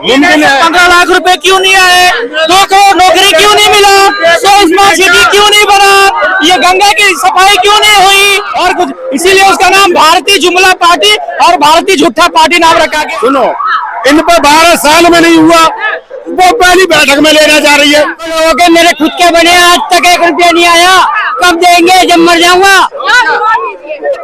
मुमकिन है। 15 लाख रुपए क्यों नहीं आए? 2 करोड़ नौकरी क्यों नहीं मिला? 100 स्मार्ट सिटी क्यों नहीं बना? ये गंगा की सफाई क्यों नहीं हुई? और कुछ, इसीलिए उसका नाम भारतीय जुमला पार्टी और भारतीय झूठा पार्टी नाम रखा गया। सुनो, इन पर 12 साल में नहीं हुआ, वो पहली बैठक में लेना जा रही है। लोगों के मेरे खुद के बने, आज तक 1 रुपया नहीं आया। कब देंगे? जब मर जाऊंगा।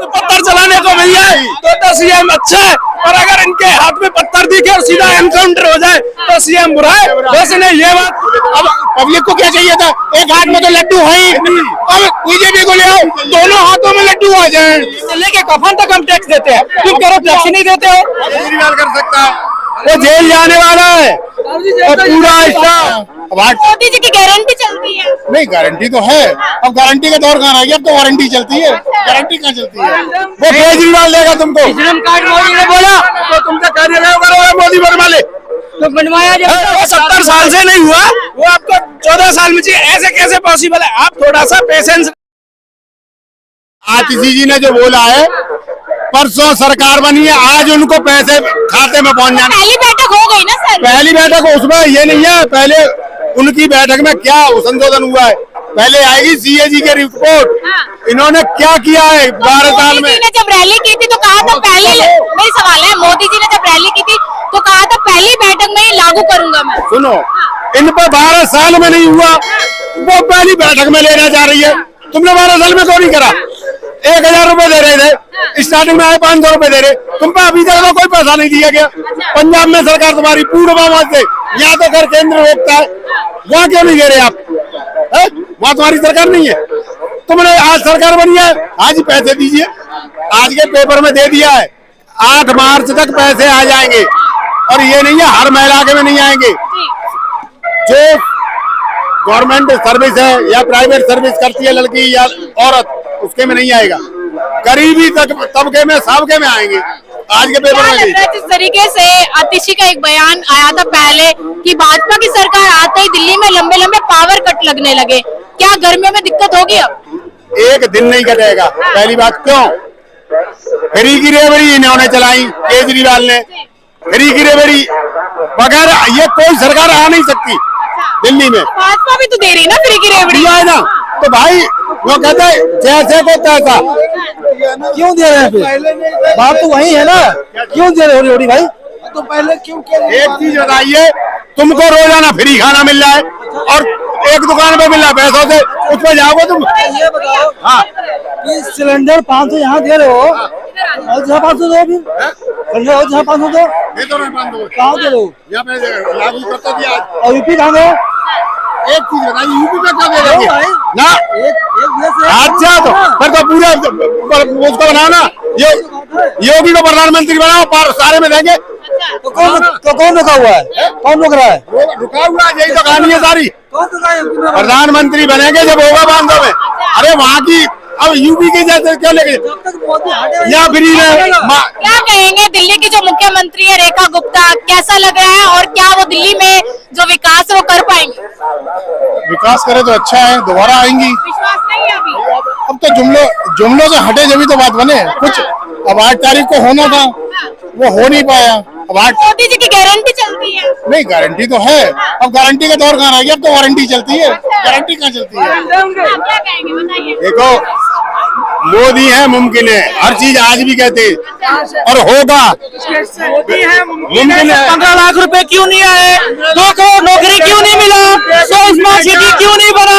पत्थर चलाने को मिल जाए तो सीएम अच्छा है, और अगर इनके हाथ में पत्थर दिखे और सीधा एनकाउंटर हो जाए तो सीएम बुरा है। बस इन्हें ये बात, अब पब्लिक को क्या चाहिए था? एक हाथ में तो लड्डू है ही, अब बीजेपी को ले आओ, दोनों हाथों में लड्डू आ जाए। लेके कफन तक हम टैक्स देते हैं, तुम करो टैक्स नहीं देते हो। केजरीवाल कर सकता है, वो जेल जाने वाला है और पूरा हिस्सा। मोदी जी की गारंटी चलती है। नहीं, गारंटी तो है, अब गारंटी का दौर कहाँ रह गया? अब तो वारंटी चलती है, गारंटी कहाँ चलती है? वो केजरीवाल देगा तुमको। कार्ड मोदी ने बोला तो तुमसे कार्य करो, मोदी बनवा ले। तो बनवाया जाए। 70 साल से नहीं हुआ, वो आपको 14 साल में चाहिए, ऐसे कैसे पॉसिबल है? आप थोड़ा सा पेशेंस। आतिशी जी ने जो बोला है, परसों सरकार बनी है, आज उनको पैसे खाते में पहुंच जाना। पहली बैठक हो गई ना सर? पहली बैठक उसमें ये नहीं है, पहले उनकी बैठक में क्या संशोधन हुआ है, पहले आएगी सीएजी की रिपोर्ट। इन्होंने क्या किया है 12 साल में? मोदी जी ने जब रैली की थी तो कहा था पहले, मेरी सवाल है, मोदी जी ने जब रैली की थी तो कहा था पहली बैठक में ही लागू करूंगा मैं। सुनो, इन पर 12 साल में नहीं हुआ, वो पहली बैठक में लेना जा रही है। तुमने 12 साल में क्यों नहीं करा? 1000 रुपए दे रहे थे, स्टार्टिंग में आए 500 रुपए दे रहे, तुम पे अभी तक कोई पैसा नहीं दिया गया। पंजाब में सरकार तुम्हारी पूर्वाभास से, यहाँ तो कर केंद्र रोकता है, वहाँ क्यों नहीं दे रहे आप? वहाँ तुम्हारी सरकार नहीं है, तुमने आज सरकार बनी है, आज ही पैसे दीजिए। आज के पेपर में दे दिया है 8 मार्च तक पैसे आ जाएंगे, और ये नहीं है हर महिला के में नहीं आएंगे। जो गवर्नमेंट सर्विस है या प्राइवेट सर्विस करती है लड़की या औरत, उसके में नहीं आएगा, गरीबी तबके में सबके में आएंगे। आज के पेपर में जिस तरीके से आतिशी का एक बयान आया था पहले कि भाजपा की सरकार आते ही दिल्ली में लंबे लंबे पावर कट लगने लगे, क्या गर्मियों में दिक्कत होगी? अब एक दिन नहीं कटेगा। पहली बात, क्यों? फ्री की रेवड़ी इन्होंने चलाई, केजरीवाल ने फ्री की रेवड़ी, बगैर ये कोई सरकार आ नहीं सकती दिल्ली में। भाजपा भी तो दे रही है ना फ्री की रेवड़ी, है ना? तो भाई वो कहते हैं जैसे को तैसा। क्यों दे रहे हैं फिर? बात तो वही है ना, क्यों दे रहे हो रेवड़ी भाई? तो पहले क्यों? एक चीज बताइए, तुमको रोजाना फ्री खाना मिल रहा है और एक दुकान पे मिल रहा है पैसों से, उस पर जाओगे तुम? ये बताओ, हाँ, कि सिलेंडर 500 यहाँ दे रहे हो और जहाँ 500 दो, अभी सिलेंडर जहाँ 500 दो, कहाँ दे रहे हो? यहाँ पे लागू करता दिया। और यूपी कहाँ दो? एक चीज बताइए, यूपी में क्या दे देंगे ना? एक अच्छा, तो फिर तो पूरा उसको बनाओ ना, योगी को प्रधानमंत्री बनाओ, सारे में देंगे। तो कौन रुका हुआ है? कौन रुक रहा है? रुका हुआ है, यही तो कहानी है सारी। कौन रुका है? प्रधानमंत्री बनेंगे जब होगा 500 में। अरे वहाँ की, अब यूपी की जैसे क्यों लेके या फ्री है? क्या कहेंगे दिल्ली की जो मुख्यमंत्री है रेखा गुप्ता, कैसा लग रहा है और क्या वो दिल्ली में जो विकास है वो कर पाएंगे? विकास करे तो अच्छा है, दोबारा आएंगी। विश्वास नहीं है अभी? अब तो जुमलों से हटे जब तो बात बने कुछ। अब 8 तारीख को होना था, वो हो नहीं पाया। अब मोदी जी की गारंटी चलती है। नहीं, गारंटी तो है, अब गारंटी का दौर कहाँ रह गया? अब तो वारंटी चलती है, गारंटी कहाँ चलती है? क्या कहेंगे बताइए? देखो, मोदी है, मुमकिन है, हर चीज आज भी कहते हैं और होगा, मुमकिन है। 15 लाख रुपए क्यों नहीं आए? 2 करोड़ नौकरी क्यों नहीं मिला? 100 स्मार्ट सिटी क्यों नहीं बना?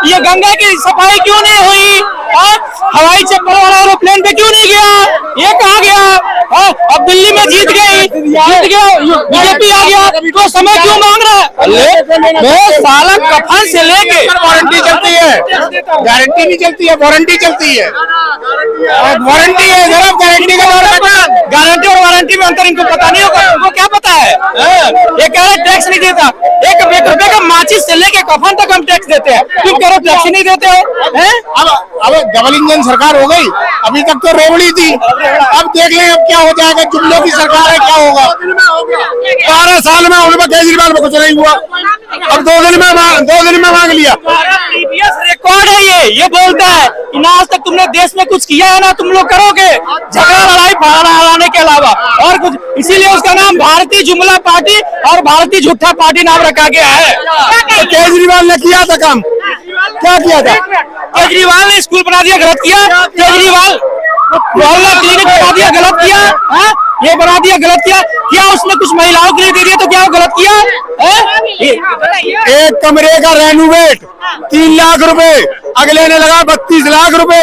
ये गंगा की सफाई क्यों नहीं हुई? हवाई चप्पल वाला एरोप्लेन पे क्यों नहीं गया? ये कहाँ गया? अब दिल्ली में जीत गया, बीजेपी आ गया, तो समय क्यों मांग रहा है? साला कफन से लेके वारंटी चलती है, गारंटी नहीं चलती है, वारंटी चलती है। वारंटी है, जरा गारंटी का दौर बता। गारंटी और वारंटी में अंतर इनको पता नहीं होगा, उनको क्या पता है? ये कह रहे टैक्स नहीं देता, 1 रुपए का माचिस से लेके कफन तक हम टैक्स देते हैं, तुम कह रहे टैक्स नहीं देते हो? अब डबल इंजन सरकार हो गई, अभी तक तो रेवड़ी थी, अब देख लें अब क्या हो जाएगा। जुमलों की सरकार है, क्या होगा? 12 साल में उनमें केजरीवाल में कुछ नहीं हुआ, अब 2 दिन में मांग लिया। कौन है ये बोलता है कि ना आज तक तुमने देश में कुछ किया है ना तुम लोग करोगे, झगड़ा लड़ाई फहराने के अलावा और कुछ। इसीलिए उसका नाम भारतीय जुमला पार्टी और भारतीय झूठा पार्टी नाम रखा गया है। तो केजरीवाल ने किया था काम, क्या किया था? केजरीवाल ने स्कूल बना दिया, गलत किया। केजरीवाल मोहल्ला क्लिनिक बना दिया, गलत किया। हाँ, ये बना दिया, गलत किया। क्या उसने कुछ महिलाओं के लिए दे दिया तो क्या वो गलत किया? एक कमरे का रेनोवेट 3 लाख रुपए, अगले ने लगा 32 लाख रुपए।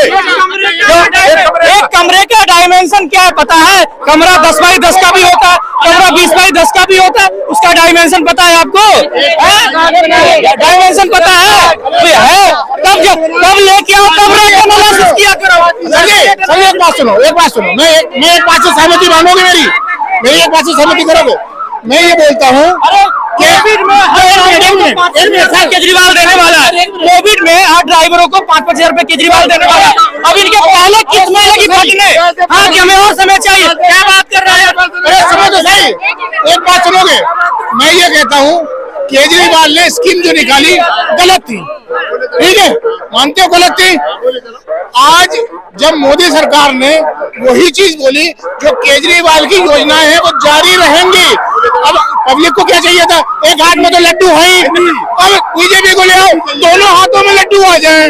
एक कमरे का डायमेंशन क्या है पता है? कमरा 10 बाई 10 का भी होता है, कमरा 20 बाई 10 का भी होता है, उसका डायमेंशन पता है आपको? डायमेंशन पता है? तब लेके आओ, तब एनालिसिस किया करो। चलिए एक बात सुनो, मैं एक बात से सहमति मानोगे मेरी एक बात से सहमति करोगे? मैं ये बोलता हूँ कोविड में केजरीवाल देने वाला है, कोविड में 8 ड्राइवरों को 5-5 हजार रुपए केजरीवाल देने वाला है। अब इनके पहले कितने लगी फटने? हाँ, कि हमें और समय चाहिए। क्या बात कर रहे हैं? समय तो सही। एक बात सुनोगे, मैं ये कहता हूँ केजरीवाल ने स्कीम जो निकाली गलत थी, ठीक है, मानते हो गलत थी। आज जब मोदी सरकार ने वही चीज बोली जो केजरीवाल की योजनाएं हैं वो जारी रहेंगी। अब पब्लिक को क्या चाहिए था? एक हाथ में तो लड्डू है ही, अब बीजेपी को ले आओ दोनों हाथों में लड्डू आ जाए,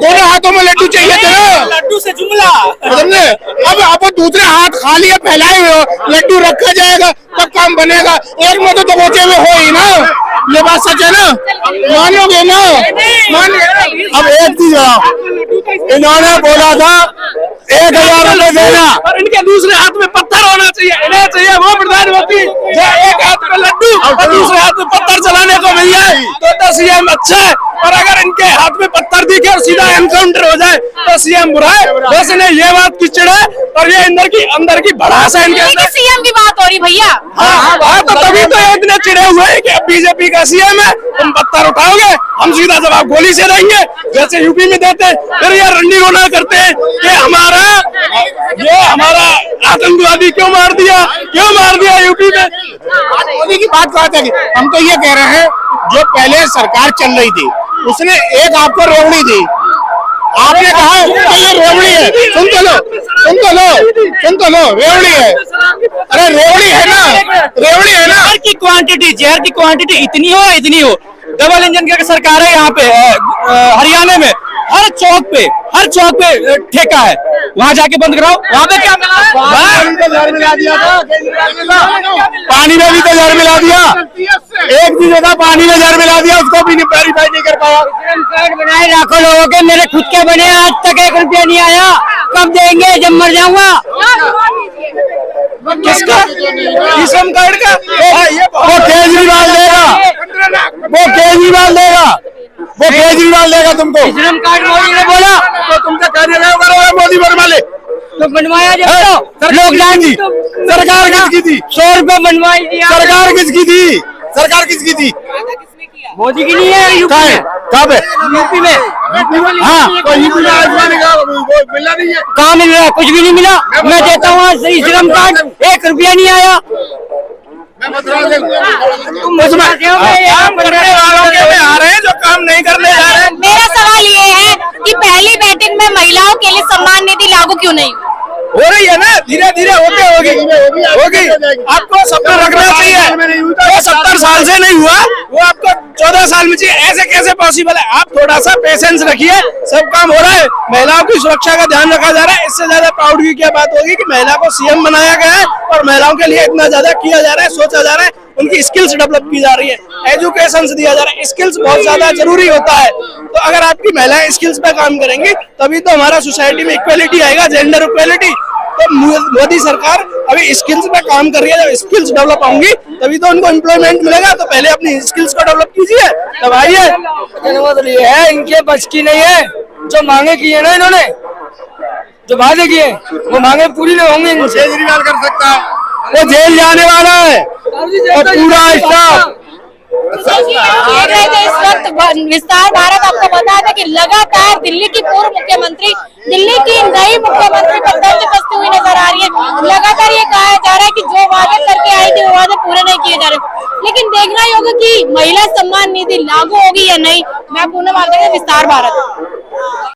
दोनों हाथों में लड्डू चाहिए थे, लड्डू से जुमला समझे? अब दूसरे हाथ खाली फैलाए हुए हो, लड्डू रखा जाएगा तब काम बनेगा। एक में तो दबोचे हुए हो ही ना, ये बात सच है ना, मानोगे ना? अब एक चीज इन्होंने बोला था 1000 रुपए देना, और इनके दूसरे हाथ में पत्थर होना चाहिए। इन्हें चाहिए वो प्रधानमंत्री जो एक हाथ में लड्डू और दूसरे हाथ में पत्थर चलाने को मिल जाए तो सीएम अच्छा है, और अगर इनके हाथ में पत्थर दिखे और सीधा एनकाउंटर हो जाए तो सीएम बुरा है। बस इन्हें ये बात की चिड़ है और ये अंदर की भड़ास है इनके। सीएम की बात हो रही भैया। हाँ, तो तभी तो ये इतने चिड़े हुए हैं कि अब बीजेपी का सीएम है, तुम पत्थर उठाओगे, हम सीधा जवाब गोली से देंगे जैसे यूपी में देते। फिर ये रंडी रोना करते हैं कि हमारा आतंकवादी क्यों मार दिया यूपी में। मोदी की बात है कि हम तो ये कह रहे हैं जो पहले सरकार चल रही थी उसने एक आपको रोवड़ी दी, आपने कहा ये रेवड़ी है, सुन तो लो रेवड़ी है। अरे रेवड़ी है ना। जहर की क्वांटिटी इतनी हो। डबल इंजन की सरकार है यहाँ पे हरियाणा में, हर चौक पे ठेका है, वहाँ जाके बंद कराओ। वहाँ पे क्या मिला दिया था, पानी में भी तो जहर मिला दिया। एक चीज था, पानी में जहर मिला दिया, उसको भी वेरीफाई नहीं कर पाया। कार्ड बनाए लाखों लोगों के, मेरे खुद के बने, आज तक 1 रुपया नहीं आया। कब देंगे? जब मर जाऊंगा। किसका? श्रम कार्ड का? वो केजरीवाल देगा तुमको। श्रम कार्ड मोदी ने बोला तो तुमसे कार्यालय करोगे मोदी बनवा ले तो बनवाया जब तो लोग की सरकार किसकी थी? 100 रुपए बनवाई दिया। सरकार किसकी थी? मोदी की नहीं है, यूपी में। कब है? यूपी में। हाँ, तो यूपी में मिला नहीं है। कहाँ मिल रहा है? कुछ भी नहीं मिला। मैं देता हूँ श्रम कार्ड, 1 रुपया नहीं आया। काम करने वालों के में आ रहे हैं जो काम नहीं करने जा रहे हैं। मेरा सवाल ये है कि पहली बैठक में महिलाओं के लिए सम्मान निधि लागू क्यों नहीं? हो रही है ना, धीरे धीरे होगी। आपको सपना रखना चाहिए, वो 70 साल से नहीं हुआ वो आपको 14 साल में चाहिए। ऐसे कैसे पॉसिबल है? आप थोड़ा सा पेशेंस रखिए, सब काम हो रहा है। महिलाओं की सुरक्षा का ध्यान रखा जा रहा है। इससे ज्यादा प्राउड की क्या बात होगी कि महिला को सीएम बनाया गया है और महिलाओं के लिए इतना ज्यादा किया जा रहा है, सोचा जा रहा है, उनकी स्किल्स डेवलप की जा रही है, एजुकेशन दिया जा रहा है। स्किल्स बहुत ज्यादा जरूरी होता है। तो अगर आपकी महिलाएं स्किल्स पे काम करेंगी तभी तो हमारा सोसाइटी में इक्वलिटी आएगा, जेंडर इक्वलिटी। तो मोदी सरकार अभी स्किल्स पे काम कर रही है। जब स्किल्स डेवलप होंगी तभी तो उनको एम्प्लॉयमेंट मिलेगा। तो पहले अपनी स्किल्स को डेवलप कीजिए, तब आइए। है इनके बच की नहीं है। जो मांगे किए ना इन्होंने, जो वादे किए वो मांगे पूरी नहीं होंगी। केजरीवाल कर सकता है, वो जेल जाने वाला है और पूरा स्टाफ। इस वक्त विस्तार भारत आपको बताया था कि लगातार दिल्ली की पूर्व मुख्यमंत्री, दिल्ली की नई मुख्यमंत्री पर दर्ज कसती हुई नजर आ रही है। लगातार ये कहा जा रहा है कि जो वादे करके के आई थी वो वादे पूरे नहीं किए जा रहे। लेकिन देखना ही होगा कि महिला सम्मान निधि लागू होगी या नहीं। मैं पूनम आर्य, विस्तार भारत।